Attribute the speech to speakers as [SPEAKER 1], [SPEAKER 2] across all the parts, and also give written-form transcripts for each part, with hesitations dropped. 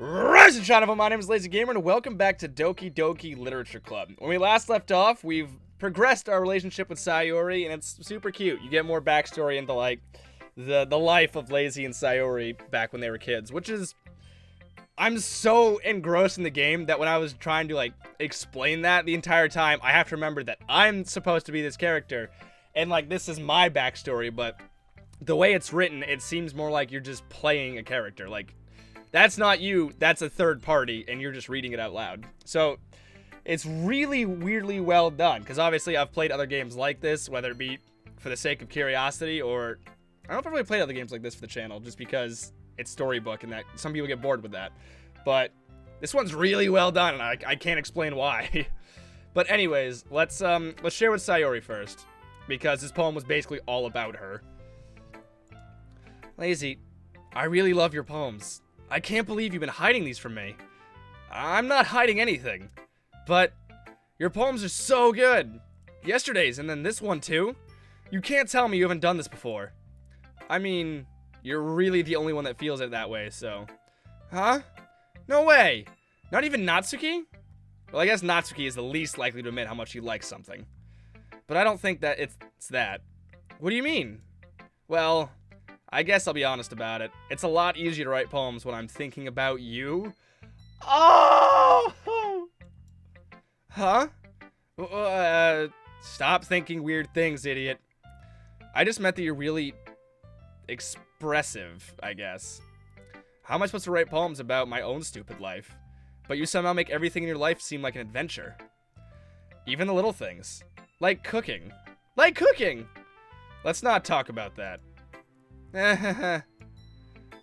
[SPEAKER 1] Rise and shine of my name is Lazy Gamer, and welcome back to Doki Doki Literature Club. When we last left off, we've progressed our relationship with Sayori, and it's super cute. You get more backstory into, like, the life of Lazy and Sayori back when they were kids, which is... I'm so engrossed in the game that when I was trying to, like, explain that the entire time, I have to remember that I'm supposed to be this character, and, like, this is my backstory, but the way it's written, it seems more like you're just playing a character, like... That's not you, that's a third party, and you're just reading it out loud. So, it's really weirdly well done, because obviously I've played other games like this, whether it be for the sake of curiosity, or... I don't know if I've really played other games like this for the channel, just because it's storybook, and that some people get bored with that. But, this one's really well done, and I can't explain why. But anyways, let's share with Sayori first, because this poem was basically all about her. Lazy, I really love your poems. I can't believe you've been hiding these from me. I'm not hiding anything, but your poems are so good. Yesterday's and then this one too. You can't tell me you haven't done this before. I mean, you're really the only one that feels it that way, so. Huh? No way. Not even Natsuki? Well, I guess Natsuki is the least likely to admit how much he likes something. But I don't think that it's that. What do you mean? Well... I guess I'll be honest about it. It's a lot easier to write poems when I'm thinking about you. Oh! Huh? Stop thinking weird things, idiot. I just meant that you're really expressive, I guess. How am I supposed to write poems about my own stupid life? But you somehow make everything in your life seem like an adventure. Even the little things. Like cooking. Like cooking! Let's not talk about that.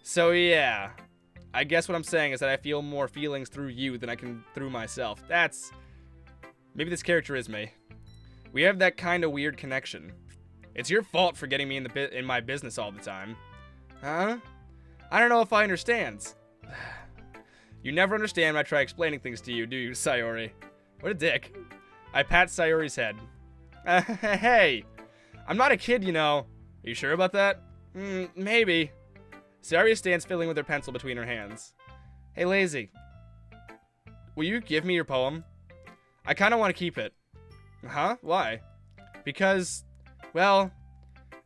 [SPEAKER 1] So yeah, I guess what I'm saying is that I feel more feelings through you than I can through myself. Maybe this character is me. We have that kind of weird connection. It's your fault for getting me in my business all the time. Huh? I don't know if I understand. You never understand when I try explaining things to you, do you, Sayori? What a dick. I pat Sayori's head. Hey, I'm not a kid, you know. Are you sure about that? Maybe. Sayori stands fiddling with her pencil between her hands. Hey, Lazy. Will you give me your poem? I kind of want to keep it. Huh? Why? Because, well,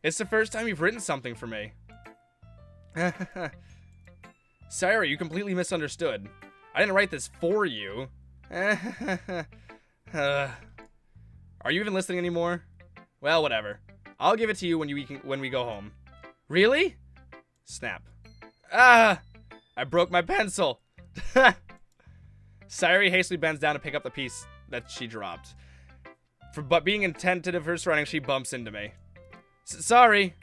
[SPEAKER 1] it's the first time you've written something for me. Sayori, you completely misunderstood. I didn't write this for you. Are you even listening anymore? Well, whatever. I'll give it to you when we go home. Really? Snap. Ah! I broke my pencil. Sayori hastily bends down to pick up the piece that she dropped. But being attentive to her surroundings, she bumps into me. Sorry.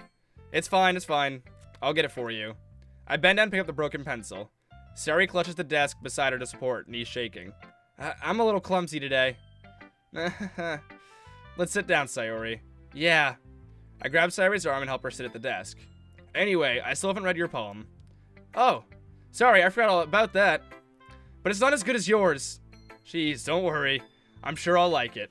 [SPEAKER 1] It's fine, it's fine. I'll get it for you. I bend down and pick up the broken pencil. Sayori clutches the desk beside her to support, knees shaking. I'm a little clumsy today. Let's sit down, Sayori. Yeah. I grab Sayori's arm and help her sit at the desk. Anyway, I still haven't read your poem. Oh, sorry, I forgot all about that. But it's not as good as yours. Jeez, don't worry. I'm sure I'll like it.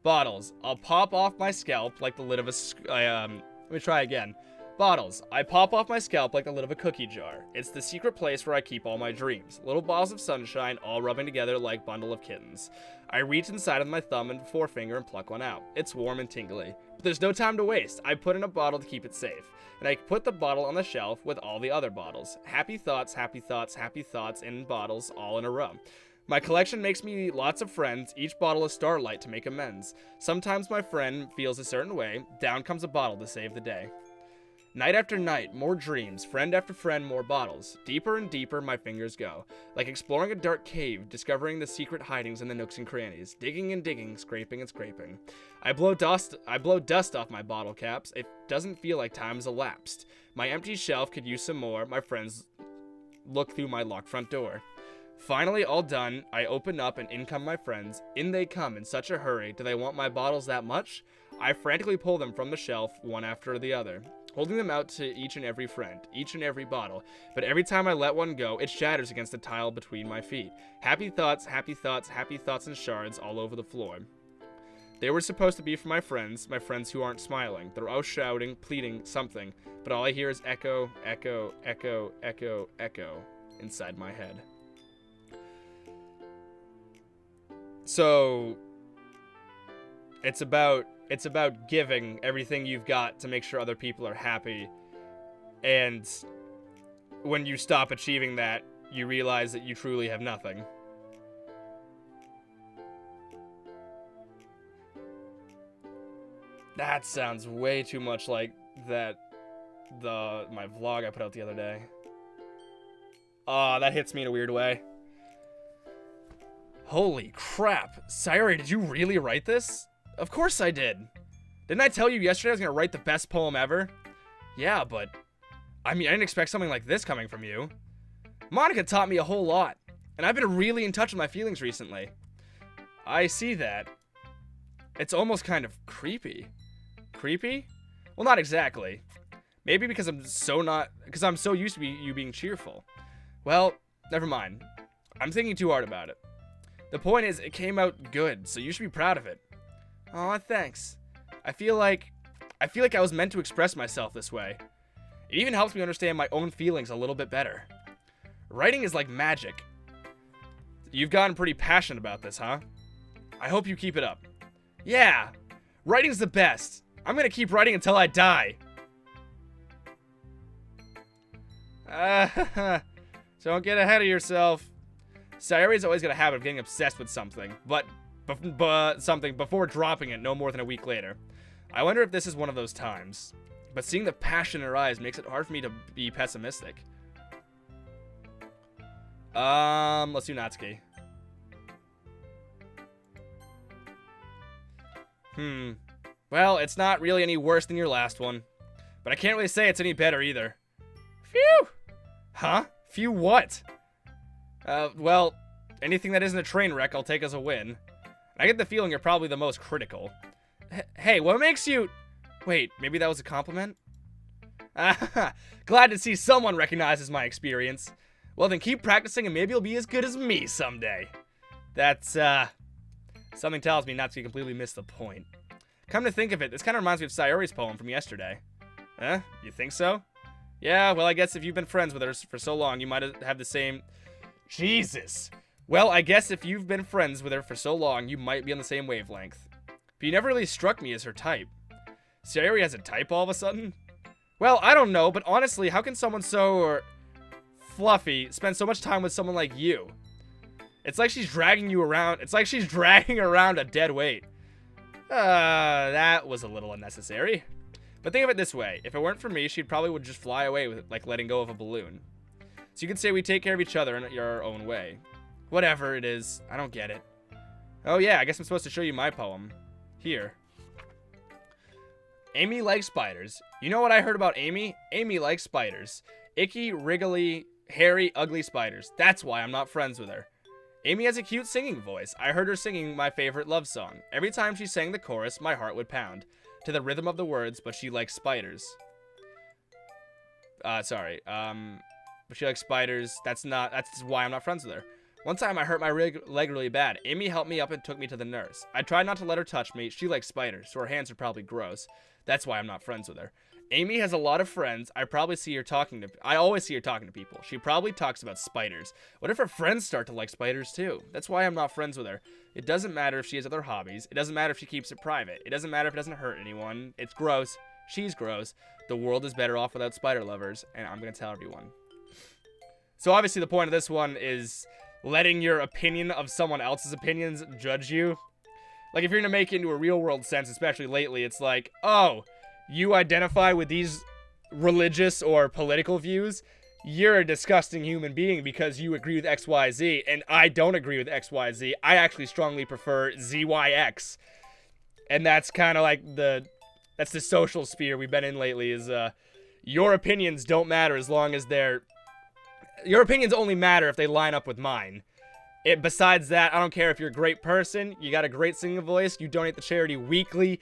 [SPEAKER 1] Bottles. I'll pop off my scalp like the lid of a... let me try again. Bottles. I pop off my scalp like the lid of a cookie jar. It's the secret place where I keep all my dreams. Little balls of sunshine all rubbing together like bundle of kittens. I reach inside with my thumb and forefinger and pluck one out. It's warm and tingly. But there's no time to waste. I put in a bottle to keep it safe. And I put the bottle on the shelf with all the other bottles. Happy thoughts, happy thoughts, happy thoughts in bottles all in a row. My collection makes me lots of friends, each bottle a starlight to make amends. Sometimes my friend feels a certain way, down comes a bottle to save the day. Night after night, more dreams, friend after friend, more bottles. Deeper and deeper my fingers go, like exploring a dark cave, discovering the secret hidings in the nooks and crannies, digging and digging, scraping and scraping. I blow dust off my bottle caps. It doesn't feel like time has elapsed. My empty shelf could use some more. My friends look through my locked front door. Finally, all done, I open up and in come my friends. In they come in such a hurry. Do they want my bottles that much? I frantically pull them from the shelf, one after the other, holding them out to each and every friend, each and every bottle. But every time I let one go, it shatters against the tile between my feet. Happy thoughts, happy thoughts, happy thoughts and shards all over the floor. They were supposed to be for my friends who aren't smiling. They're all shouting, pleading, something. But all I hear is echo, echo, echo, echo, echo. inside my head. So it's about giving everything you've got to make sure other people are happy. And when you stop achieving that, you realize that you truly have nothing. That sounds way too much like my vlog I put out the other day. That hits me in a weird way. Holy crap. Sayori, did you really write this? Of course I did. Didn't I tell you yesterday I was gonna write the best poem ever? Yeah, but I mean, I didn't expect something like this coming from you. Monica taught me a whole lot, and I've been really in touch with my feelings recently. I see that. It's almost kind of creepy. Creepy? Well, not exactly. Maybe because I'm so used to you being cheerful. Well, never mind. I'm thinking too hard about it. The point is, it came out good, so you should be proud of it. Aw, thanks. I feel like I was meant to express myself this way. It even helps me understand my own feelings a little bit better. Writing is like magic. You've gotten pretty passionate about this, huh? I hope you keep it up. Yeah! Writing's the best! I'm gonna keep writing until I die! Don't get ahead of yourself. Sayori's always got a habit of getting obsessed with something, but something before dropping it no more than a week later. I wonder if this is one of those times. But seeing the passion in her eyes makes it hard for me to be pessimistic. Let's do Natsuki. Well, it's not really any worse than your last one. But I can't really say it's any better either. Phew! Huh? Phew what? Well, anything that isn't a train wreck I'll take as a win. I get the feeling you're probably the most critical. Hey, what makes you... Wait, maybe that was a compliment? Glad to see someone recognizes my experience. Well, then keep practicing and maybe you'll be as good as me someday. That's, something tells me not to completely miss the point. Come to think of it, this kind of reminds me of Sayori's poem from yesterday. Huh? You think so? Yeah, well, I guess if you've been friends with her for so long, you might have the same... Jesus! Well, I guess if you've been friends with her for so long, you might be on the same wavelength. But you never really struck me as her type. Sayori has a type all of a sudden? Well, I don't know, but honestly, how can someone so fluffy spend so much time with someone like you? It's like she's dragging you around. It's like she's dragging around a dead weight. That was a little unnecessary. But think of it this way. If it weren't for me, she probably would just fly away with it, like letting go of a balloon. So you can say we take care of each other in your own way. Whatever it is, I don't get it. Oh yeah, I guess I'm supposed to show you my poem. Here. Amy likes spiders. You know what I heard about Amy? Amy likes spiders. Icky, wriggly, hairy, ugly spiders. That's why I'm not friends with her. Amy has a cute singing voice. I heard her singing my favorite love song. Every time she sang the chorus, my heart would pound. To the rhythm of the words, but she likes spiders. But she likes spiders. That's why I'm not friends with her. One time I hurt my leg really bad. Amy helped me up and took me to the nurse. I tried not to let her touch me. She likes spiders, so her hands are probably gross. That's why I'm not friends with her. Amy has a lot of friends. I always see her talking to people. She probably talks about spiders. What if her friends start to like spiders too? That's why I'm not friends with her. It doesn't matter if she has other hobbies. It doesn't matter if she keeps it private. It doesn't matter if it doesn't hurt anyone. It's gross. She's gross. The world is better off without spider lovers, and I'm gonna tell everyone. So obviously the point of this one is letting your opinion of someone else's opinions judge you. Like, if you're gonna make it into a real world sense, especially lately, it's like, oh, you identify with these religious or political views, you're a disgusting human being because you agree with XYZ, and I don't agree with XYZ. I actually strongly prefer ZYX. And that's kind of like that's the social sphere we've been in lately, is your opinions don't matter as long as your opinions only matter if they line up with mine. Besides that, I don't care if you're a great person, you got a great singing voice, you donate to charity weekly,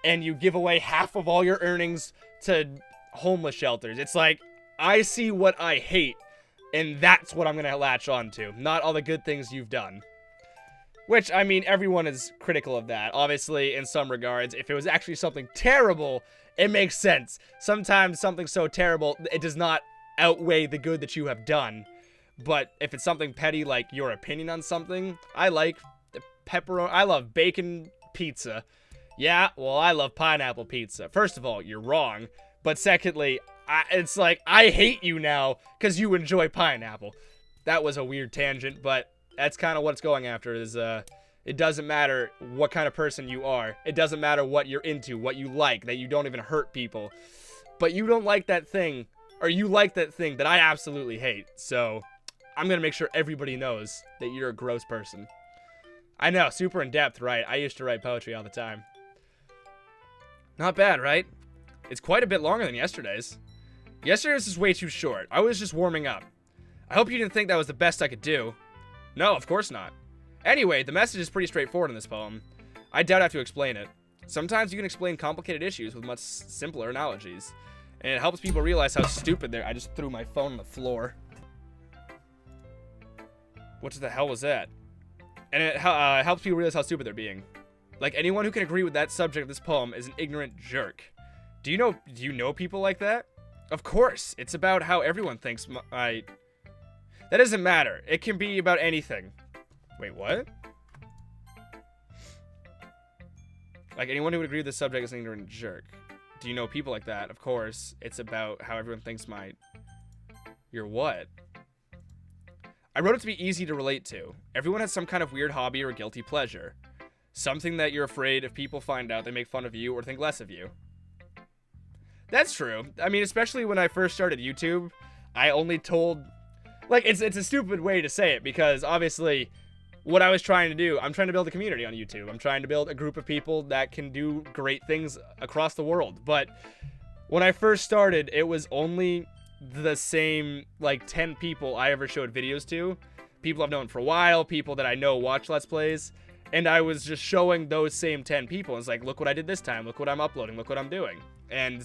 [SPEAKER 1] and you give away half of all your earnings to homeless shelters. It's like, I see what I hate, and that's what I'm gonna latch on to, not all the good things you've done. Which, I mean, everyone is critical of that. Obviously, in some regards, if it was actually something terrible, it makes sense. Sometimes something so terrible, it does not outweigh the good that you have done. But if it's something petty like your opinion on something, I like pepperoni. I love bacon pizza. Yeah, well, I love pineapple pizza. First of all, you're wrong. But secondly, it's like, I hate you now because you enjoy pineapple. That was a weird tangent, but that's kind of what it's going after is, it doesn't matter what kind of person you are. It doesn't matter what you're into, what you like, that you don't even hurt people. But you don't like that thing, or you like that thing that I absolutely hate. So, I'm going to make sure everybody knows that you're a gross person. I know, super in-depth, right? I used to write poetry all the time. Not bad, right? It's quite a bit longer than yesterday's. Yesterday's was way too short. I was just warming up. I hope you didn't think that was the best I could do. No, of course not. Anyway, the message is pretty straightforward in this poem. I doubt I have to explain it. Sometimes you can explain complicated issues with much simpler analogies. And it helps people realize how stupid they're... I just threw my phone on the floor. What the hell was that? And it helps people realize how stupid they're being. Like, anyone who can agree with that subject of this poem is an ignorant jerk. Do you know people like that? Of course, it's about how everyone thinks That doesn't matter. It can be about anything. Wait, what? Like, anyone who would agree with this subject is an ignorant jerk. Do you know people like that? Of course, it's about how everyone thinks You're what? I wrote it to be easy to relate to. Everyone has some kind of weird hobby or guilty pleasure. Something that you're afraid if people find out they make fun of you or think less of you. That's true. I mean, especially when I first started YouTube, I only told... Like, it's a stupid way to say it, because obviously, what I was trying to do, I'm trying to build a community on YouTube. I'm trying to build a group of people that can do great things across the world. But when I first started, it was only the same, like, 10 people I ever showed videos to. People I've known for a while, people that I know watch Let's Plays. And I was just showing those same 10 people. It's like, look what I did this time. Look what I'm uploading. Look what I'm doing. And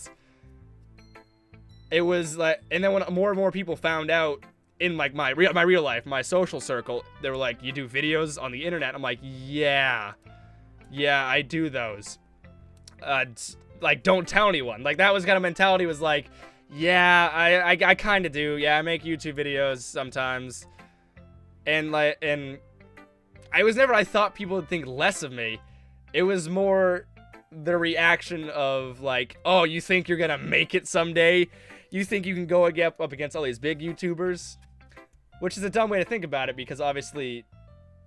[SPEAKER 1] it was like, and then when more and more people found out in like my real life, my social circle, they were like, you do videos on the internet? I'm like, yeah, I do those. Like, don't tell anyone. Like, that was kind of mentality, was like, yeah, I kind of do. Yeah, I make YouTube videos sometimes. And I thought people would think less of me. It was more the reaction of like, oh, you think you're gonna make it someday? You think you can go up against all these big YouTubers? Which is a dumb way to think about it, because obviously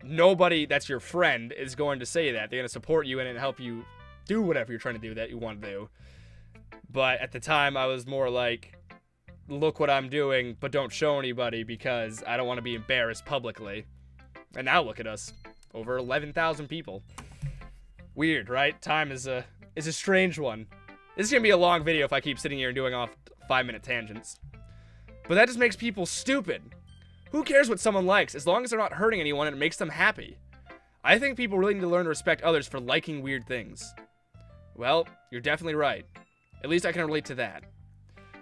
[SPEAKER 1] nobody that's your friend is going to say that. They're going to support you in it and help you do whatever you're trying to do that you want to do. But at the time, I was more like, look what I'm doing, but don't show anybody because I don't want to be embarrassed publicly. And now look at us. Over 11,000 people. Weird, right? Time is a strange one. This is going to be a long video if I keep sitting here and doing off 5-minute tangents. But that just makes people stupid. Who cares what someone likes, as long as they're not hurting anyone and it makes them happy? I think people really need to learn to respect others for liking weird things. Well, you're definitely right. At least I can relate to that.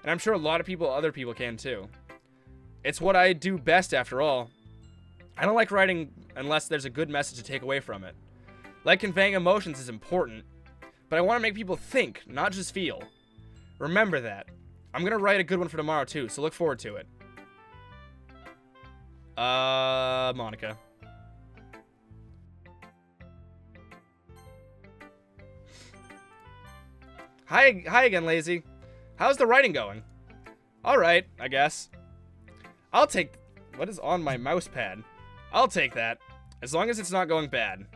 [SPEAKER 1] And I'm sure a lot of other people can too. It's what I do best after all. I don't like writing unless there's a good message to take away from it. Like, conveying emotions is important, but I want to make people think, not just feel. Remember that. I'm going to write a good one for tomorrow too, so look forward to it. Monica. Hi again, Lazy. How's the writing going? Alright, I guess. I'll take... What is on my mouse pad? I'll take that, as long as it's not going bad.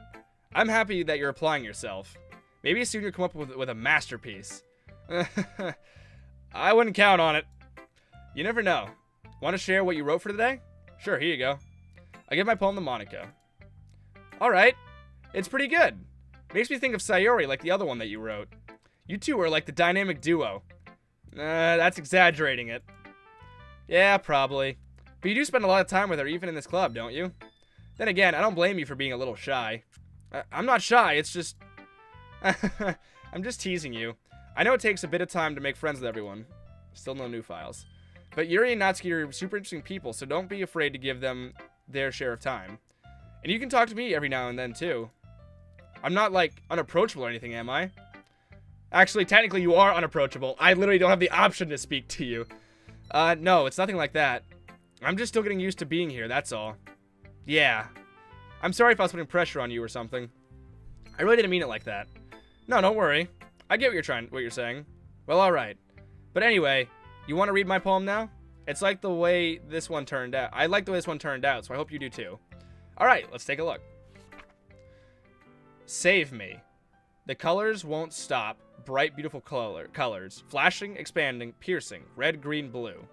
[SPEAKER 1] I'm happy that you're applying yourself. Maybe soon you'll come up with a masterpiece. I wouldn't count on it. You never know. Want to share what you wrote for today? Sure, here you go. I give my poem to Monica. Alright. It's pretty good. Makes me think of Sayori, like the other one that you wrote. You two are like the dynamic duo. That's exaggerating it. Yeah, probably. But you do spend a lot of time with her, even in this club, don't you? Then again, I don't blame you for being a little shy. I'm not shy, it's just... I'm just teasing you. I know it takes a bit of time to make friends with everyone. Still no new files. But Yuri and Natsuki are super interesting people, so don't be afraid to give them their share of time. And you can talk to me every now and then, too. I'm not, like, unapproachable or anything, am I? Actually, technically, you are unapproachable. I literally don't have the option to speak to you. No, it's nothing like that. I'm just still getting used to being here, that's all. Yeah. I'm sorry if I was putting pressure on you or something. I really didn't mean it like that. No, don't worry. I get what you're saying. Well, alright. But anyway, you want to read my poem now? It's like the way this one turned out. I like the way this one turned out, so I hope you do too. Alright, let's take a look. Save me. The colors won't stop. Bright, beautiful colors. Flashing, expanding, piercing. Red, green, blue.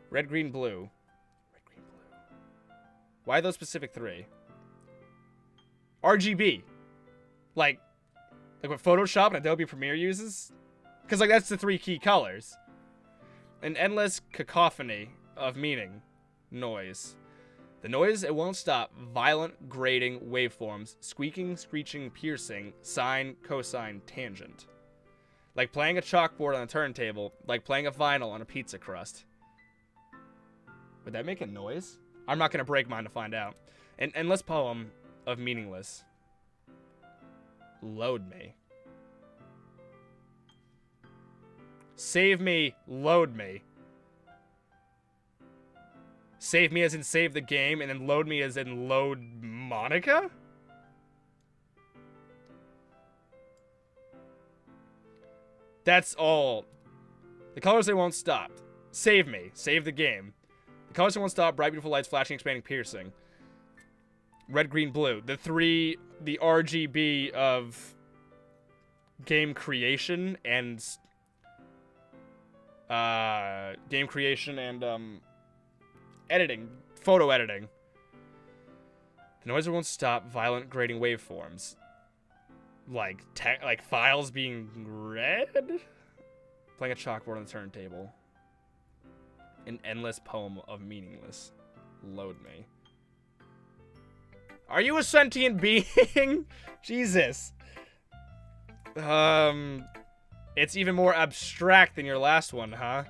[SPEAKER 1] Red, green, blue. Red, green, blue. Why those specific three? RGB. Like what Photoshop and Adobe Premiere uses? Because, like, that's the three key colors. An endless cacophony of meaning. Noise. The noise, it won't stop. Violent, grating, waveforms. Squeaking, screeching, piercing. Sine, cosine, tangent. Like playing a chalkboard on a turntable. Like playing a vinyl on a pizza crust. Would that make a noise? I'm not going to break mine to find out. An endless poem of meaningless. Load me. Save me, load me. Save me as in save the game, and then load me as in load Monica? That's all. The colors, they won't stop. Save me. Save the game. The colors, they won't stop. Bright, beautiful lights, flashing, expanding, piercing. Red, green, blue. The RGB of game creation and editing, photo editing. The noise won't stop. Violent, grating waveforms, like files being read. Playing a chalkboard on the turntable. An endless poem of meaningless. Load me. Are you a sentient being? Jesus. It's even more abstract than your last one, huh?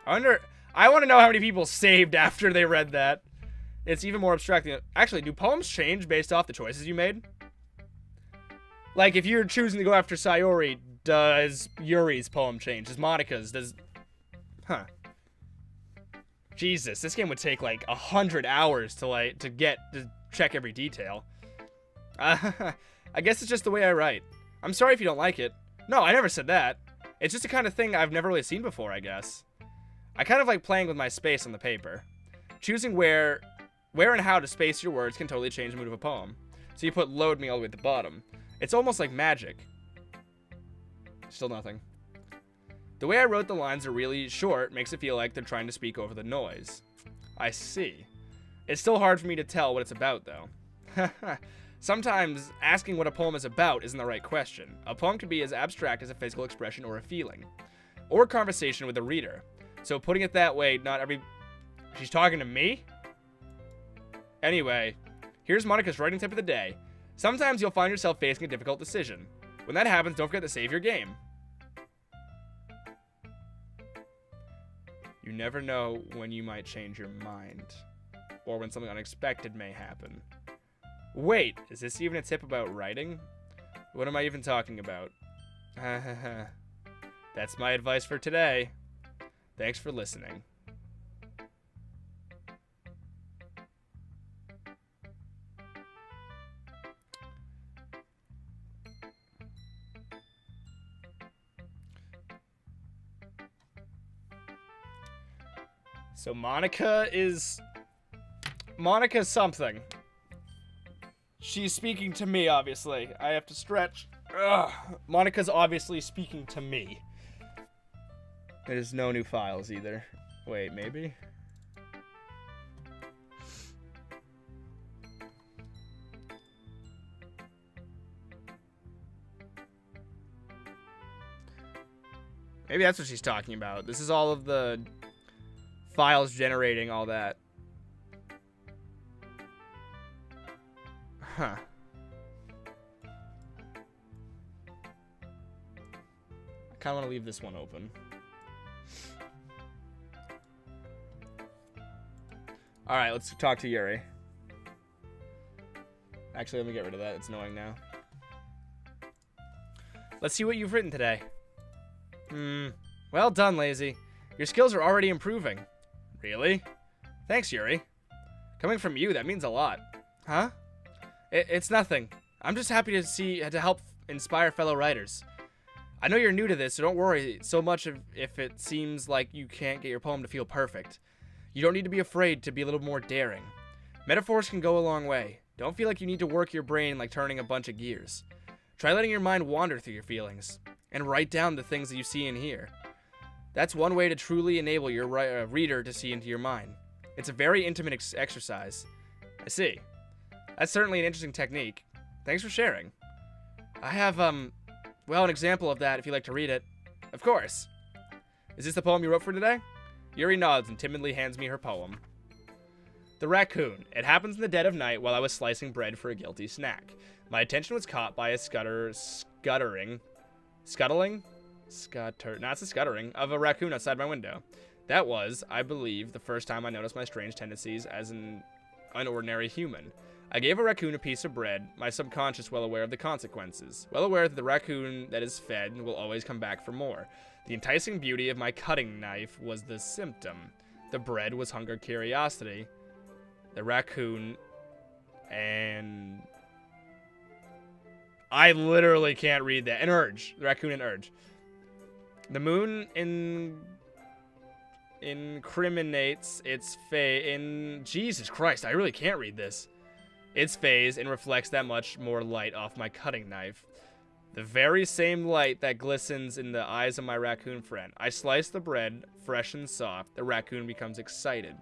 [SPEAKER 1] I want to know how many people saved after they read that. It's even more abstract than... Actually, do poems change based off the choices you made? Like, if you're choosing to go after Sayori, does Yuri's poem change? Does Monica's? Does... Huh. Jesus, this game would take, like, 100 hours to check every detail. I guess it's just the way I write. I'm sorry if you don't like it. No, I never said that. It's just the kind of thing I've never really seen before, I guess. I kind of like playing with my space on the paper. Choosing where and how to space your words can totally change the mood of a poem. So you put load me all the way at the bottom. It's almost like magic. Still nothing. The way I wrote the lines are really short makes it feel like they're trying to speak over the noise. I see. It's still hard for me to tell what it's about, though. Sometimes asking what a poem is about isn't the right question. A poem can be as abstract as a physical expression or a feeling. Or a conversation with a reader. So putting it that way, She's talking to me? Anyway, here's Monica's writing tip of the day. Sometimes you'll find yourself facing a difficult decision. When that happens, don't forget to save your game. You never know when you might change your mind. Or when something unexpected may happen. Wait, is this even a tip about writing? What am I even talking about? That's my advice for today. Thanks for listening. So Monica's something. She's speaking to me, obviously. I have to stretch. Ugh. Monica's obviously speaking to me. There's no new files either. Wait, maybe? Maybe that's what she's talking about. This is all of the files generating all that. Huh. I kind of want to leave this one open. Alright, let's talk to Yuri. Actually, let me get rid of that. It's annoying now. Let's see what you've written today. Well done, Lazy. Your skills are already improving. Really? Thanks, Yuri. Coming from you, that means a lot. Huh? It's nothing. I'm just happy to help inspire fellow writers. I know you're new to this, so don't worry so much if it seems like you can't get your poem to feel perfect. You don't need to be afraid to be a little more daring. Metaphors can go a long way. Don't feel like you need to work your brain like turning a bunch of gears. Try letting your mind wander through your feelings, and write down the things that you see and hear. That's one way to truly enable your reader to see into your mind. It's a very intimate exercise. I see. That's certainly an interesting technique. Thanks for sharing. I have, well, an example of that if you'd like to read it. Of course. Is this the poem you wrote for today? Yuri nods and timidly hands me her poem. The Raccoon. It happens in the dead of night while I was slicing bread for a guilty snack. My attention was caught by a scuttling of a raccoon outside my window. That was, I believe, the first time I noticed my strange tendencies as an unordinary human. I gave a raccoon a piece of bread, my subconscious well aware of the consequences, well aware that the raccoon that is fed will always come back for more. The enticing beauty of my cutting knife was the symptom. The bread was hunger curiosity. The raccoon and... I literally can't read that. An urge. The raccoon and urge. The moon incriminates its phase. Jesus Christ, I really can't read this. Its phase and reflects that much more light off my cutting knife. The very same light that glistens in the eyes of my raccoon friend. I slice the bread, fresh and soft. The raccoon becomes excited.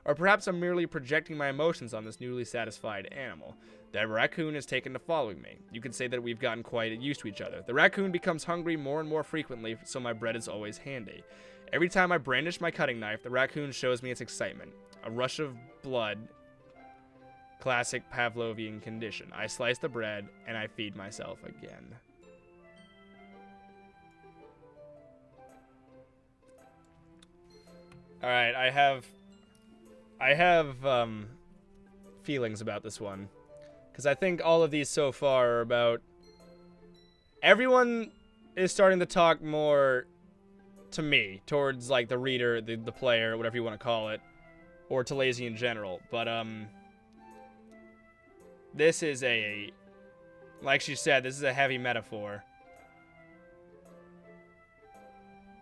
[SPEAKER 1] Or perhaps I'm merely projecting my emotions on this newly satisfied animal. The raccoon is taken to following me. You could say that we've gotten quite used to each other. The raccoon becomes hungry more and more frequently, so my bread is always handy. Every time I brandish my cutting knife, the raccoon shows me its excitement. A rush of blood. Classic Pavlovian condition. I slice the bread, and I feed myself again. Alright, I have feelings about this one. Because I think all of these so far are about... Everyone is starting to talk more to me, towards, like, the reader, the player, whatever you want to call it. Or to Lazy in general. But, this is a... Like she said, this is a heavy metaphor.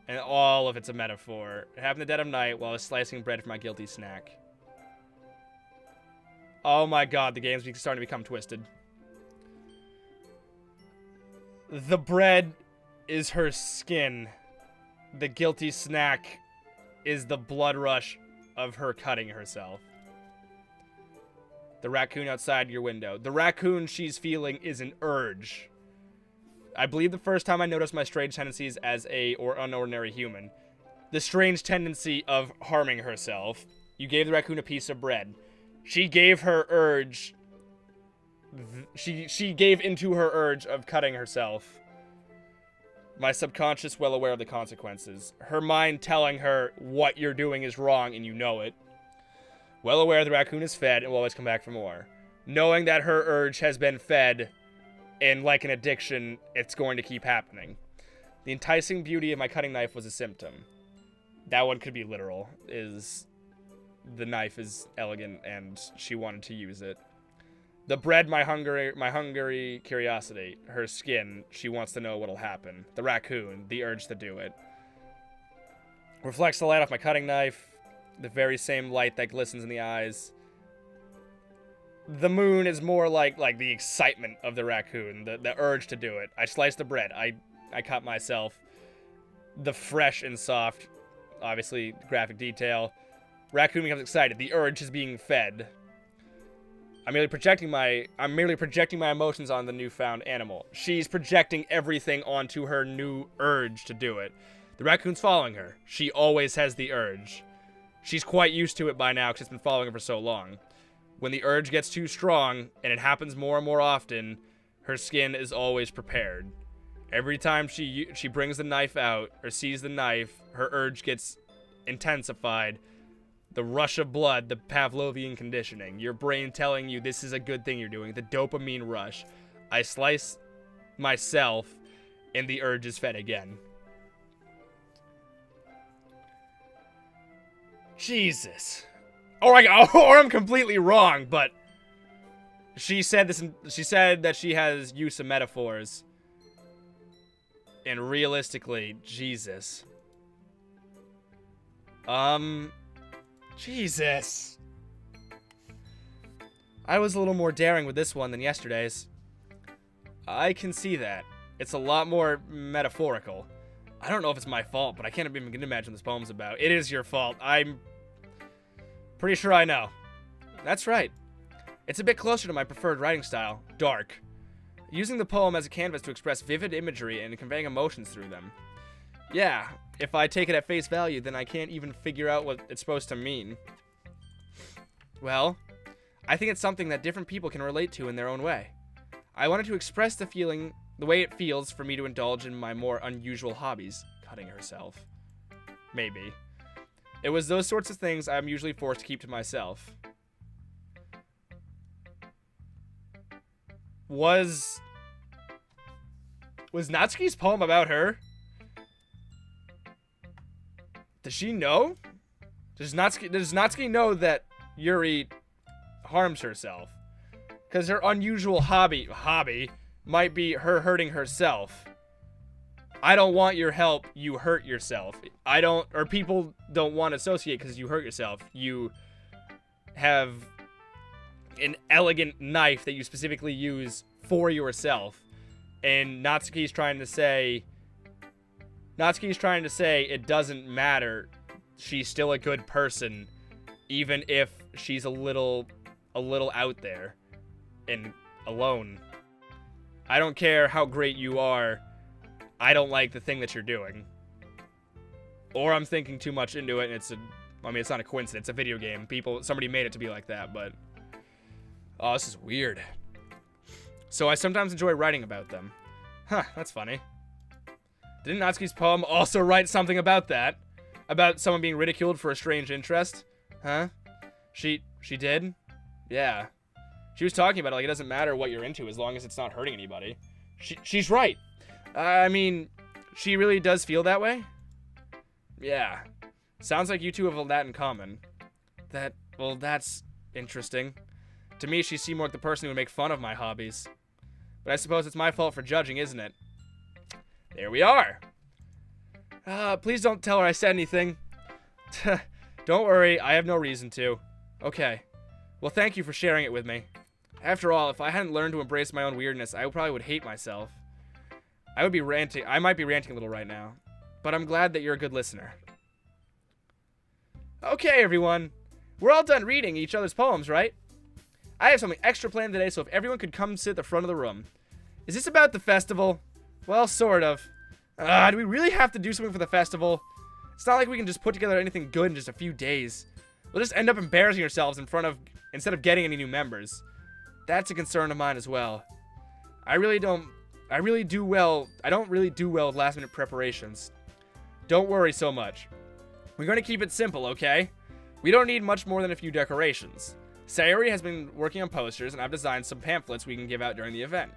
[SPEAKER 1] And all of it's a metaphor. It happened in the dead of night while I was slicing bread for my guilty snack. Oh my god, the game's starting to become twisted. The bread is her skin. The guilty snack is the blood rush of her cutting herself. The raccoon outside your window. The raccoon she's feeling is an urge. I believe the first time I noticed my strange tendencies as an unordinary human. The strange tendency of harming herself. You gave the raccoon a piece of bread. She gave her urge. She gave into her urge of cutting herself. My subconscious well aware of the consequences. Her mind telling her what you're doing is wrong and you know it. Well aware the raccoon is fed and will always come back for more. Knowing that her urge has been fed and like an addiction, it's going to keep happening. The enticing beauty of my cutting knife was a symptom. That one could be literal. The knife is elegant and she wanted to use it. The bread, my hungry curiosity. Her skin, she wants to know what'll happen. The raccoon, the urge to do it. Reflects the light off my cutting knife. The very same light that glistens in the eyes. The moon is more like the excitement of the raccoon, the urge to do it. I slice the bread. I cut myself. The fresh and soft, obviously graphic detail. Raccoon becomes excited. The urge is being fed. I'm merely projecting my emotions on the newfound animal. She's projecting everything onto her new urge to do it. The raccoon's following her. She always has the urge. She's quite used to it by now because it's been following her for so long. When the urge gets too strong, and it happens more and more often, her skin is always prepared. Every time she brings the knife out, or sees the knife, her urge gets intensified. The rush of blood, the Pavlovian conditioning, your brain telling you this is a good thing you're doing, the dopamine rush. I slice myself, and the urge is fed again. Jesus. Or I'm completely wrong, but she said this. She said that she has use of metaphors. And realistically, Jesus. Jesus. I was a little more daring with this one than yesterday's. I can see that. It's a lot more metaphorical. I don't know if it's my fault, but I can't even begin to imagine this poem's about. It is your fault. I'm pretty sure I know. That's right. It's a bit closer to my preferred writing style, dark. Using the poem as a canvas to express vivid imagery and conveying emotions through them. Yeah, if I take it at face value, then I can't even figure out what it's supposed to mean. Well, I think it's something that different people can relate to in their own way. I wanted to express the feeling, the way it feels for me to indulge in my more unusual hobbies. Cutting herself. Maybe. It was those sorts of things I'm usually forced to keep to myself. Was Natsuki's poem about her? Does she know? Does Natsuki know that Yuri harms herself? Because her unusual hobby might be her hurting herself. I don't want your help, you hurt yourself. People don't want to associate because you hurt yourself. You have an elegant knife that you specifically use for yourself. And Natsuki's trying to say it doesn't matter. She's still a good person, even if she's a little out there and alone. I don't care how great you are. I don't like the thing that you're doing. Or I'm thinking too much into it, and it's not a coincidence. It's a video game. Somebody made it to be like that, but oh, this is weird. So I sometimes enjoy writing about them. Huh, that's funny. Didn't Natsuki's poem also write something about that? About someone being ridiculed for a strange interest? Huh? She did? Yeah. She was talking about it like it doesn't matter what you're into as long as it's not hurting anybody. She's right. I mean, she really does feel that way? Yeah. Sounds like you two have that in common. That's interesting. To me, she seemed more like the person who would make fun of my hobbies. But I suppose it's my fault for judging, isn't it? There we are. Please don't tell her I said anything. Don't worry, I have no reason to. Okay. Well, thank you for sharing it with me. After all, if I hadn't learned to embrace my own weirdness, I probably would hate myself. I might be ranting a little right now. But I'm glad that you're a good listener. Okay, everyone. We're all done reading each other's poems, right? I have something extra planned today, so if everyone could come sit at the front of the room. Is this about the festival? Well, sort of. Do we really have to do something for the festival? It's not like we can just put together anything good in just a few days. We'll just end up embarrassing ourselves instead of getting any new members. That's a concern of mine as well. I don't really do well with last minute preparations. Don't worry so much. We're going to keep it simple, okay? We don't need much more than a few decorations. Sayori has been working on posters, and I've designed some pamphlets we can give out during the event.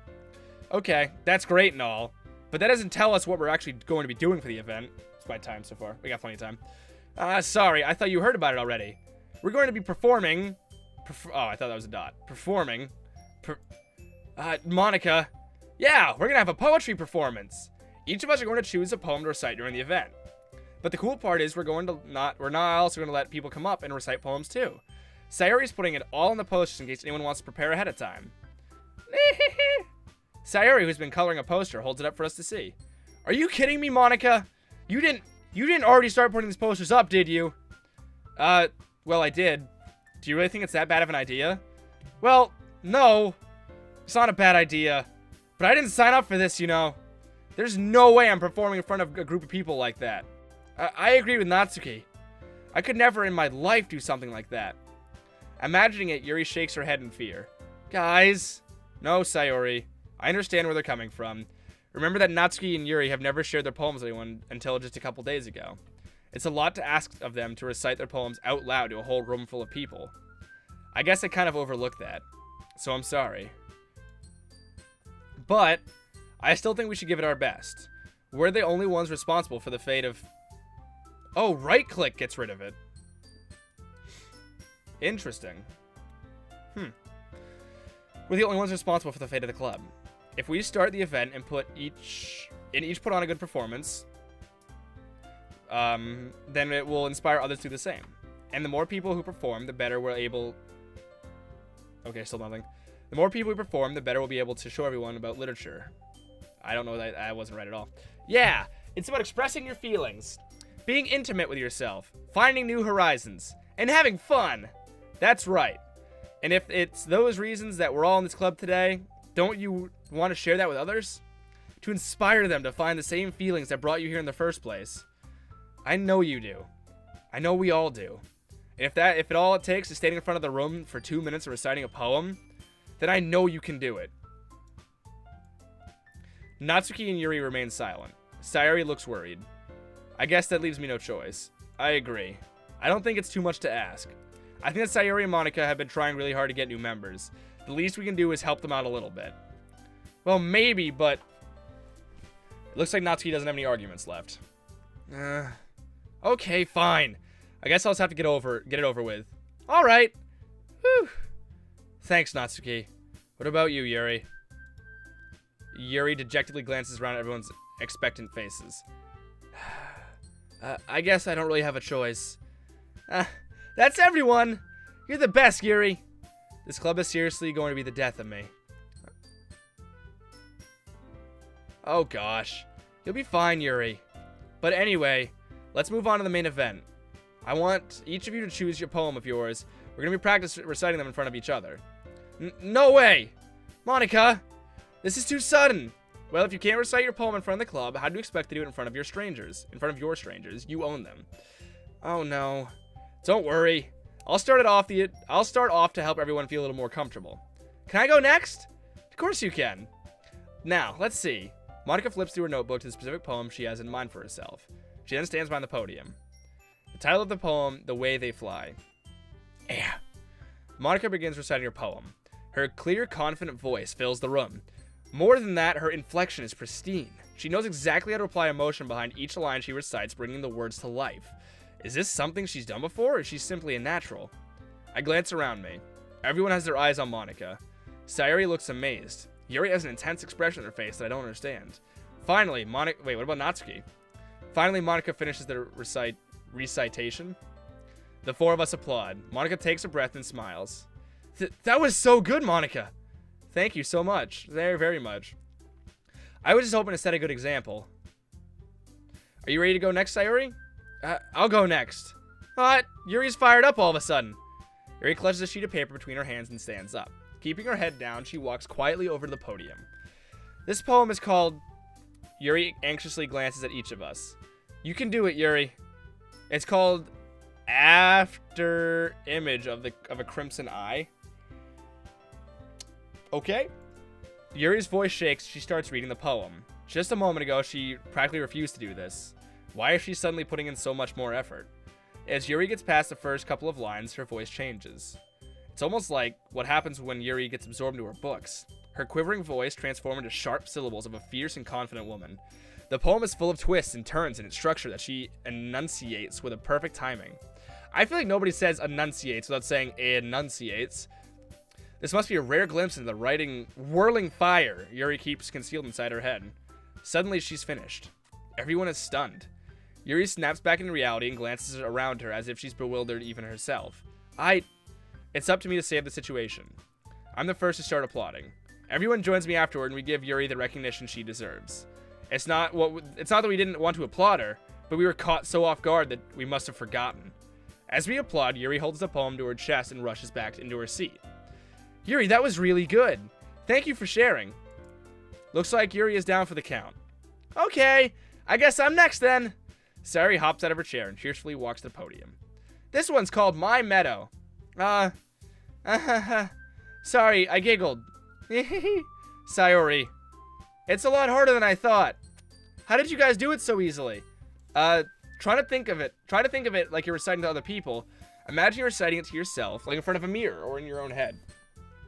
[SPEAKER 1] Okay, that's great and all, but that doesn't tell us what we're actually going to be doing for the event. It's my time so far. We got plenty of time. Sorry, I thought you heard about it already. We're going to be performing... oh, I thought that was a dot. Performing... Monica. Yeah, we're going to have a poetry performance. Each of us are going to choose a poem to recite during the event. But the cool part is we're not also going to let people come up and recite poems too. Sayori's putting it all on the posters in case anyone wants to prepare ahead of time. Sayori, who's been coloring a poster, holds it up for us to see. Are you kidding me, Monica? You didn't already start putting these posters up, did you? Well, I did. Do you really think it's that bad of an idea? Well, no. It's not a bad idea. But I didn't sign up for this, you know. There's no way I'm performing in front of a group of people like that. I agree with Natsuki. I could never in my life do something like that. Imagining it, Yuri shakes her head in fear. Guys. No, Sayori. I understand where they're coming from. Remember that Natsuki and Yuri have never shared their poems with anyone until just a couple days ago. It's a lot to ask of them to recite their poems out loud to a whole room full of people. I guess I kind of overlooked that. So I'm sorry. But I still think we should give it our best. We're the only ones responsible for the fate of... Oh, right-click gets rid of it. Interesting. We're the only ones responsible for the fate of the club. If we start the event and each put on a good performance, then it will inspire others to do the same. And the more people who perform, the better we're able... Okay, still nothing. The more people we perform, the better we'll be able to show everyone about literature. I don't know, that wasn't right at all. Yeah, it's about expressing your feelings, being intimate with yourself, finding new horizons, and having fun. That's right. And if it's those reasons that we're all in this club today, don't you want to share that with others? To inspire them to find the same feelings that brought you here in the first place. I know you do. I know we all do. And if all it takes is standing in front of the room for 2 minutes and reciting a poem, then I know you can do it. Natsuki and Yuri remain silent. Sayori looks worried. I guess that leaves me no choice. I agree. I don't think it's too much to ask. I think that Sayori and Monika have been trying really hard to get new members. The least we can do is help them out a little bit. Well, maybe, but... It looks like Natsuki doesn't have any arguments left. Okay, fine. I guess I'll just have to get it over with. Alright. Whew. Thanks, Natsuki. What about you, Yuri? Yuri dejectedly glances around at everyone's expectant faces. I guess I don't really have a choice. That's everyone! You're the best, Yuri! This club is seriously going to be the death of me. Oh gosh. You'll be fine, Yuri. But anyway, let's move on to the main event. I want each of you to choose your poem of yours. We're going to be practicing reciting them in front of each other. No way! Monika! This is too sudden! Well, if you can't recite your poem in front of the club, how do you expect to do it in front of your strangers? In front of your strangers. You own them. Oh no. Don't worry. I'll start off to help everyone feel a little more comfortable. Can I go next? Of course you can. Now, let's see. Monika flips through her notebook to the specific poem she has in mind for herself. She then stands behind the podium. The title of the poem, The Way They Fly. Yeah. Monika begins reciting her poem. Her clear, confident voice fills the room. More than that, her inflection is pristine. She knows exactly how to apply emotion behind each line she recites, bringing the words to life. Is this something she's done before, or is she simply a natural? I glance around me. Everyone has their eyes on Monika. Sayori looks amazed. Yuri has an intense expression on her face that I don't understand. Finally, Wait, what about Natsuki? Finally, Monika finishes the recitation. The four of us applaud. Monika takes a breath and smiles. That was so good, Monika! Thank you so much. Very, very much. I was just hoping to set a good example. Are you ready to go next, Sayori? I'll go next. What? Yuri's fired up all of a sudden. Yuri clutches a sheet of paper between her hands and stands up. Keeping her head down, she walks quietly over to the podium. This poem is called... Yuri anxiously glances at each of us. You can do it, Yuri. It's called After Image of a Crimson Eye. Okay. Yuri's voice shakes. She starts reading the poem. Just a moment ago, she practically refused to do this. Why is she suddenly putting in so much more effort? As Yuri gets past the first couple of lines, her voice changes. It's almost like what happens when Yuri gets absorbed into her books. Her quivering voice transforms into sharp syllables of a fierce and confident woman. The poem is full of twists and turns in its structure that she enunciates with a perfect timing. I feel like nobody says enunciates without saying enunciates. This must be a rare glimpse into the writing whirling fire Yuri keeps concealed inside her head. Suddenly, she's finished. Everyone is stunned. Yuri snaps back into reality and glances around her as if she's bewildered even herself. It's up to me to save the situation. I'm the first to start applauding. Everyone joins me afterward and we give Yuri the recognition she deserves. It's not that we didn't want to applaud her, but we were caught so off guard that we must have forgotten. As we applaud, Yuri holds the poem to her chest and rushes back into her seat. Yuri, that was really good. Thank you for sharing. Looks like Yuri is down for the count. Okay, I guess I'm next then. Sayori hops out of her chair and cheerfully walks to the podium. This one's called My Meadow. Sorry, I giggled. Sayori. It's a lot harder than I thought. How did you guys do it so easily? Try to think of it like you're reciting to other people. Imagine you're reciting it to yourself, like in front of a mirror or in your own head.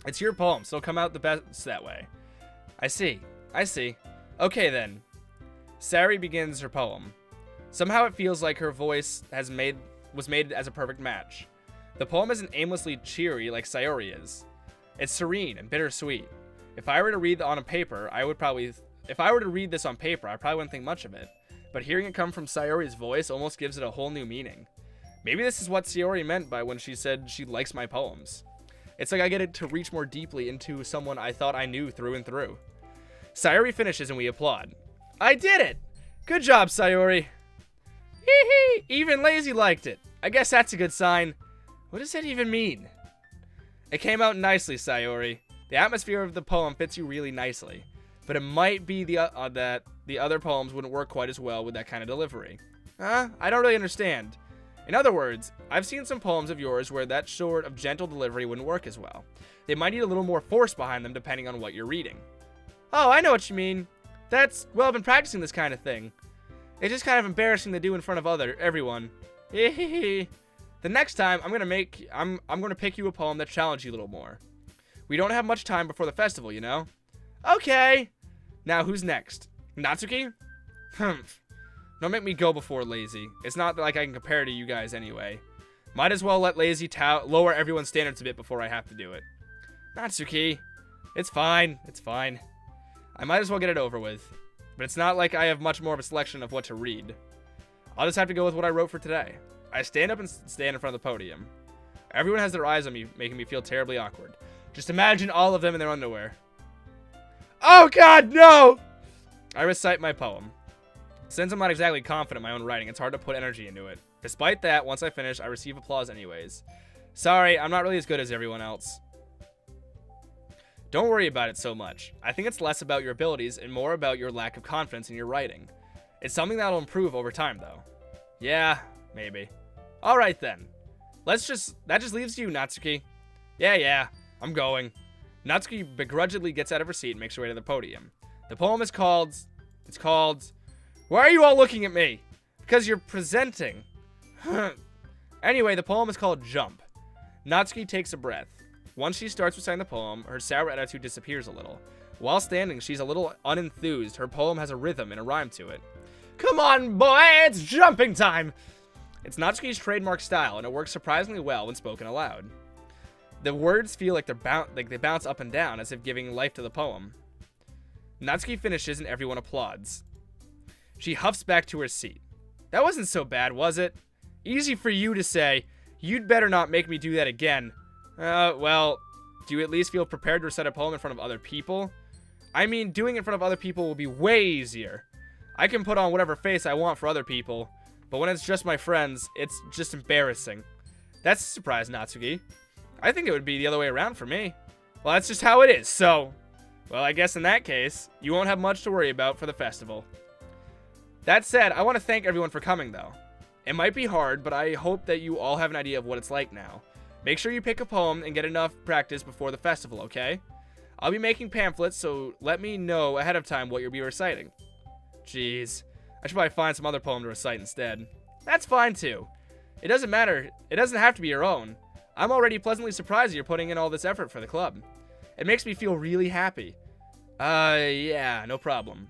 [SPEAKER 1] It's your poem, so it'll come out the best that way. I see. Okay then. Sayori begins her poem. Somehow it feels like her voice was made as a perfect match. The poem isn't aimlessly cheery like Sayori is. It's serene and bittersweet. If I were to read this on paper, I probably wouldn't think much of it. But hearing it come from Sayori's voice almost gives it a whole new meaning. Maybe this is what Sayori meant by when she said she likes my poems. It's like I get it to reach more deeply into someone I thought I knew through and through. Sayori finishes and we applaud. I did it! Good job, Sayori. Hee hee! Even Lazy liked it. I guess that's a good sign. What does that even mean? It came out nicely, Sayori. The atmosphere of the poem fits you really nicely. But it might be that the other poems wouldn't work quite as well with that kind of delivery. Huh? I don't really understand. In other words, I've seen some poems of yours where that sort of gentle delivery wouldn't work as well. They might need a little more force behind them depending on what you're reading. Oh, I know what you mean. I've been practicing this kind of thing. It's just kind of embarrassing to do in front of everyone. The next time, I'm gonna pick you a poem that challenges you a little more. We don't have much time before the festival, you know? Okay. Now, who's next? Natsuki? Don't make me go before Lazy. It's not like I can compare to you guys anyway. Might as well let Lazy lower everyone's standards a bit before I have to do it. Natsuki. It's fine. It's fine. I might as well get it over with. But it's not like I have much more of a selection of what to read. I'll just have to go with what I wrote for today. I stand up and stand in front of the podium. Everyone has their eyes on me, making me feel terribly awkward. Just imagine all of them in their underwear. Oh god, no! I recite my poem. Since I'm not exactly confident in my own writing, it's hard to put energy into it. Despite that, once I finish, I receive applause anyways. Sorry, I'm not really as good as everyone else. Don't worry about it so much. I think it's less about your abilities and more about your lack of confidence in your writing. It's something that'll improve over time, though. Yeah, maybe. Alright then. That just leaves you, Natsuki. Yeah, I'm going. Natsuki begrudgingly gets out of her seat and makes her way to the podium. The poem is called... Why are you all looking at me? Because you're presenting. Anyway, the poem is called Jump. Natsuki takes a breath. Once she starts reciting the poem, her sour attitude disappears a little. While standing, she's a little unenthused. Her poem has a rhythm and a rhyme to it. Come on, boy, it's jumping time! It's Natsuki's trademark style, and it works surprisingly well when spoken aloud. The words feel like they bounce up and down, as if giving life to the poem. Natsuki finishes and everyone applauds. She huffs back to her seat. That wasn't so bad, was it? Easy for you to say. You'd better not make me do that again. Well, do you at least feel prepared to recite a poem in front of other people? I mean, doing it in front of other people will be way easier. I can put on whatever face I want for other people, but when it's just my friends, it's just embarrassing. That's a surprise, Natsuki. I think it would be the other way around for me. Well, that's just how it is, so... Well, I guess in that case, you won't have much to worry about for the festival. That said, I want to thank everyone for coming, though. It might be hard, but I hope that you all have an idea of what it's like now. Make sure you pick a poem and get enough practice before the festival, okay? I'll be making pamphlets, so let me know ahead of time what you'll be reciting. Jeez. I should probably find some other poem to recite instead. That's fine, too. It doesn't matter. It doesn't have to be your own. I'm already pleasantly surprised you're putting in all this effort for the club. It makes me feel really happy. Yeah, no problem.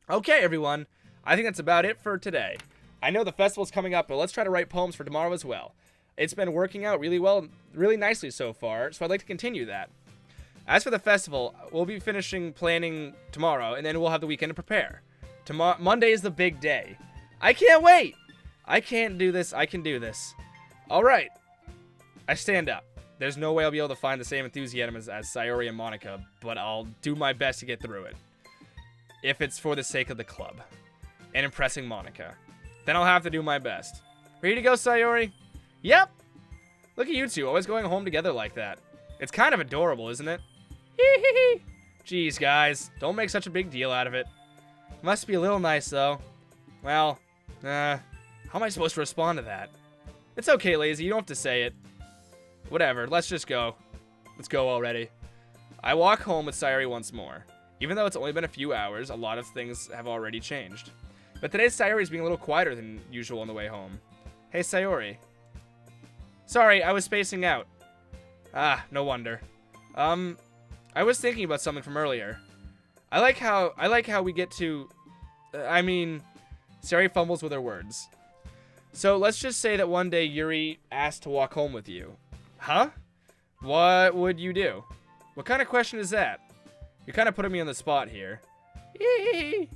[SPEAKER 1] Okay, everyone. I think that's about it for today. I know the festival's coming up, but let's try to write poems for tomorrow as well. It's been working out really nicely so far, so I'd like to continue that. As for the festival, we'll be finishing planning tomorrow, and then we'll have the weekend to prepare. Monday is the big day. I can't wait! I can't do this, I can do this. Alright. I stand up. There's no way I'll be able to find the same enthusiasm as Sayori and Monica, but I'll do my best to get through it. If it's for the sake of the club. And impressing Monica. Then I'll have to do my best. Ready to go, Sayori? Yep! Look at you two, always going home together like that. It's kind of adorable, isn't it? Hee hee hee! Jeez, guys, don't make such a big deal out of it. Must be a little nice, though. Well, how am I supposed to respond to that? It's okay, Lazy, you don't have to say it. Whatever, let's just go. Let's go already. I walk home with Sayori once more. Even though it's only been a few hours, a lot of things have already changed. But today Sayori's being a little quieter than usual on the way home. Hey, Sayori. Sorry, I was spacing out. Ah, no wonder. I was thinking about something from earlier. I like how we get to... Sayori fumbles with her words. So let's just say that one day Yuri asked to walk home with you. Huh? What would you do? What kind of question is that? You're kind of putting me on the spot here. Eee.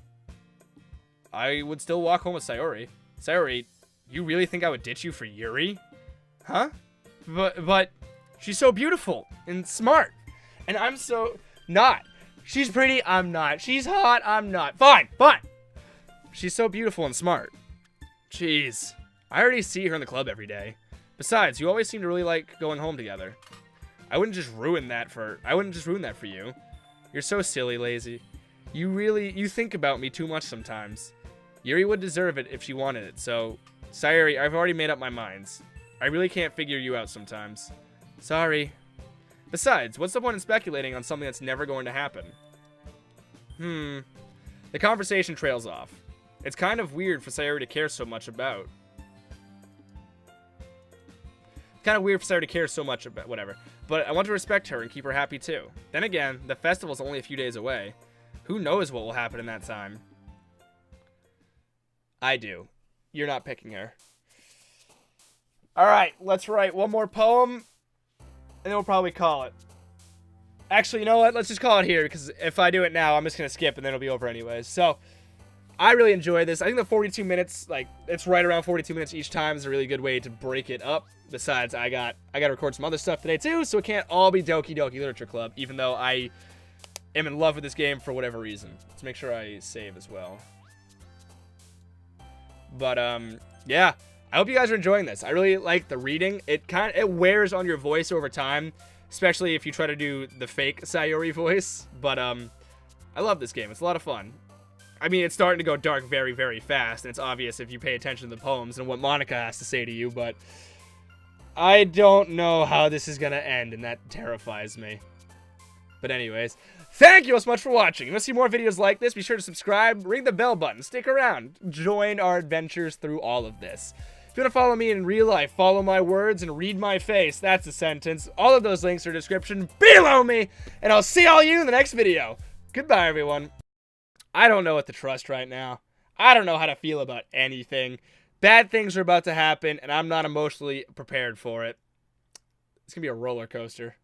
[SPEAKER 1] I would still walk home with Sayori. Sayori, you really think I would ditch you for Yuri? Huh? But she's so beautiful and smart. And I'm so not. She's pretty, I'm not. She's hot, I'm not. Fine. She's so beautiful and smart. Jeez. I already see her in the club every day. Besides, you always seem to really like going home together. I wouldn't just ruin that for you. You're so silly, lazy. You think about me too much sometimes. Yuri would deserve it if she wanted it, so Sayori, I've already made up my minds. I really can't figure you out sometimes. Sorry. Besides, what's the point in speculating on something that's never going to happen? The conversation trails off. It's kind of weird for Sayori to care so much about. Whatever. But I want to respect her and keep her happy too. Then again, the festival's only a few days away. Who knows what will happen in that time? I do. You're not picking her. Alright, let's write one more poem, and then we'll probably call it. Actually, you know what? Let's just call it here, because if I do it now, I'm just going to skip, and then it'll be over anyways. So, I really enjoy this. I think the 42 minutes, like, it's right around 42 minutes each time is a really good way to break it up. Besides, I got to record some other stuff today, too, so it can't all be Doki Doki Literature Club, even though I am in love with this game for whatever reason. Let's make sure I save as well. But, yeah. I hope you guys are enjoying this. I really like the reading. It wears on your voice over time, especially if you try to do the fake Sayori voice. But I love this game. It's a lot of fun. I mean, it's starting to go dark very, very fast, and it's obvious if you pay attention to the poems and what Monica has to say to you, but I don't know how this is going to end, and that terrifies me. But anyways, thank you so much for watching. If you want to see more videos like this, be sure to subscribe, ring the bell button, stick around, join our adventures through all of this. If you want to follow me in real life, follow my words, and read my face, that's a sentence. All of those links are in the description below me, and I'll see all you in the next video. Goodbye, everyone. I don't know what to trust right now. I don't know how to feel about anything. Bad things are about to happen, and I'm not emotionally prepared for it. It's going to be a roller coaster.